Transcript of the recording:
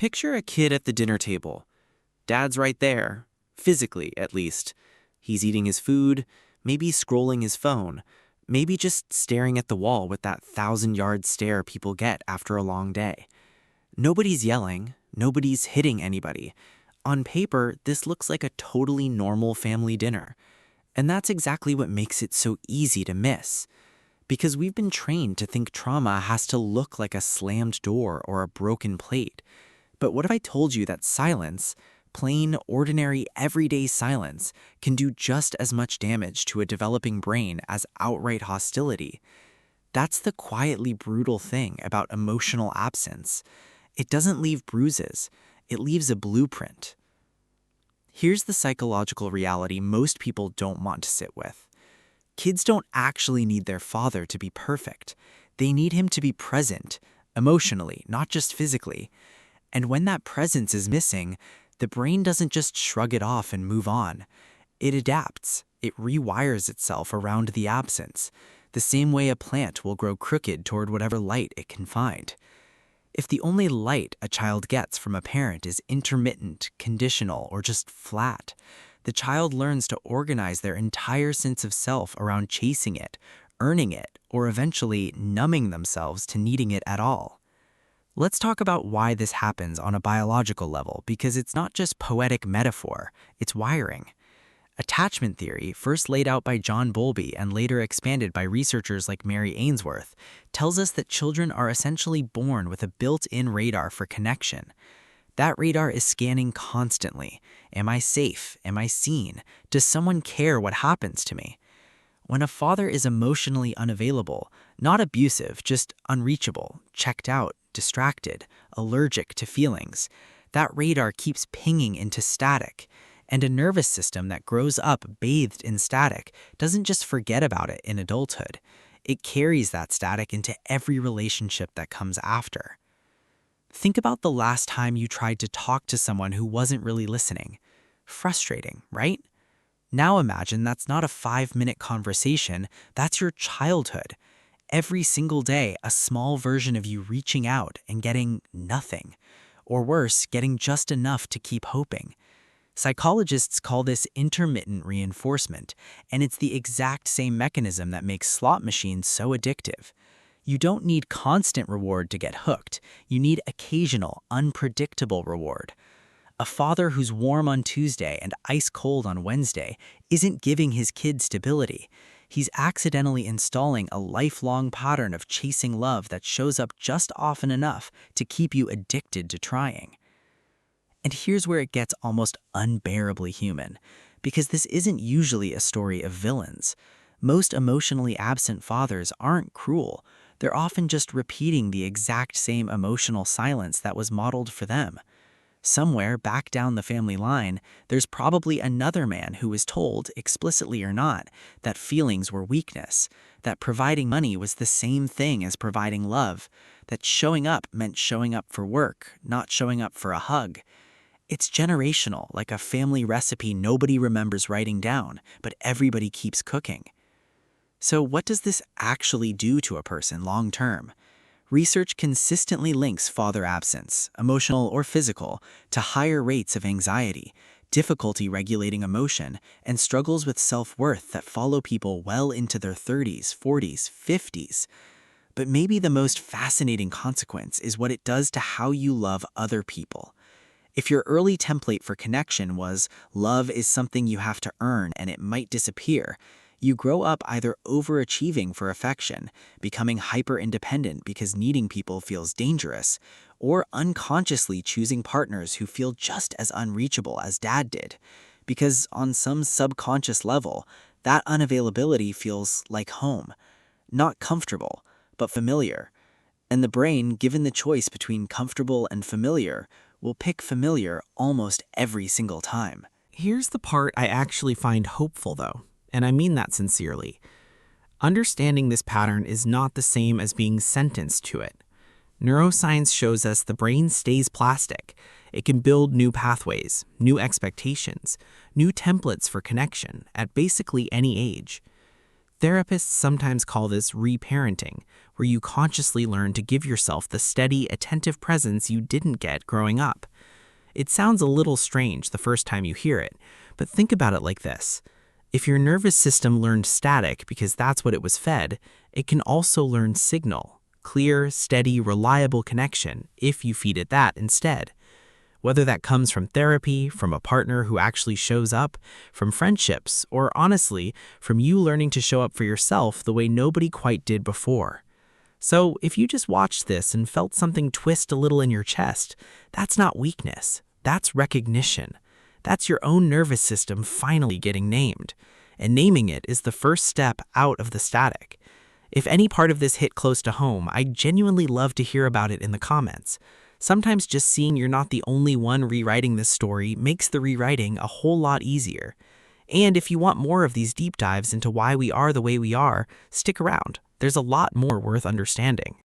Picture a kid at the dinner table. Dad's right there, physically at least. He's eating his food, maybe scrolling his phone, maybe just staring at the wall with that 1,000-yard stare people get after a long day. Nobody's yelling, nobody's hitting anybody. On paper, this looks like a totally normal family dinner. And that's exactly what makes it so easy to miss. Because we've been trained to think trauma has to look like a slammed door or a broken plate. But what if I told you that silence, plain, ordinary, everyday silence, can do just as much damage to a developing brain as outright hostility? That's the quietly brutal thing about emotional absence. It doesn't leave bruises, it leaves a blueprint. Here's the psychological reality most people don't want to sit with. Kids don't actually need their father to be perfect. They need him to be present, emotionally, not just physically. And when that presence is missing, the brain doesn't just shrug it off and move on. It adapts. It rewires itself around the absence, the same way a plant will grow crooked toward whatever light it can find. If the only light a child gets from a parent is intermittent, conditional, or just flat, the child learns to organize their entire sense of self around chasing it, earning it, or eventually numbing themselves to needing it at all. Let's talk about why this happens on a biological level, because it's not just poetic metaphor, it's wiring. Attachment theory, first laid out by John Bowlby and later expanded by researchers like Mary Ainsworth, tells us that children are essentially born with a built-in radar for connection. That radar is scanning constantly. Am I safe? Am I seen? Does someone care what happens to me? When a father is emotionally unavailable, not abusive, just unreachable, checked out, distracted, allergic to feelings, that radar keeps pinging into static. And a nervous system that grows up bathed in static doesn't just forget about it in adulthood. It carries that static into every relationship that comes after. Think about the last time you tried to talk to someone who wasn't really listening. Frustrating, right? Now imagine that's not a 5-minute conversation, that's your childhood. Every single day, a small version of you reaching out and getting nothing. Or worse, getting just enough to keep hoping. Psychologists call this intermittent reinforcement, and it's the exact same mechanism that makes slot machines so addictive. You don't need constant reward to get hooked. You need occasional, unpredictable reward. A father who's warm on Tuesday and ice cold on Wednesday isn't giving his kid stability. He's accidentally installing a lifelong pattern of chasing love that shows up just often enough to keep you addicted to trying. And here's where it gets almost unbearably human, because this isn't usually a story of villains. Most emotionally absent fathers aren't cruel. They're often just repeating the exact same emotional silence that was modeled for them. Somewhere back down the family line, there's probably another man who was told, explicitly or not, that feelings were weakness, that providing money was the same thing as providing love, that showing up meant showing up for work, not showing up for a hug. It's generational, like a family recipe nobody remembers writing down, but everybody keeps cooking. So what does this actually do to a person long term? Research consistently links father absence, emotional or physical, to higher rates of anxiety, difficulty regulating emotion, and struggles with self-worth that follow people well into their 30s, 40s, 50s. But maybe the most fascinating consequence is what it does to how you love other people. If your early template for connection was, love is something you have to earn and it might disappear, you grow up either overachieving for affection, becoming hyper-independent because needing people feels dangerous, or unconsciously choosing partners who feel just as unreachable as dad did, because on some subconscious level, that unavailability feels like home. Not comfortable, but familiar. And the brain, given the choice between comfortable and familiar, will pick familiar almost every single time. Here's the part I actually find hopeful, though, and I mean that sincerely. Understanding this pattern is not the same as being sentenced to it. Neuroscience shows us the brain stays plastic. It can build new pathways, new expectations, new templates for connection at basically any age. Therapists sometimes call this reparenting, where you consciously learn to give yourself the steady, attentive presence you didn't get growing up. It sounds a little strange the first time you hear it, but think about it like this. If your nervous system learned static because that's what it was fed, it can also learn signal, clear, steady, reliable connection if you feed it that instead. Whether that comes from therapy, from a partner who actually shows up, from friendships, or honestly, from you learning to show up for yourself the way nobody quite did before. So if you just watched this and felt something twist a little in your chest, that's not weakness, that's recognition. That's your own nervous system finally getting named. And naming it is the first step out of the static. If any part of this hit close to home, I'd genuinely love to hear about it in the comments. Sometimes just seeing you're not the only one rewriting this story makes the rewriting a whole lot easier. And if you want more of these deep dives into why we are the way we are, stick around. There's a lot more worth understanding.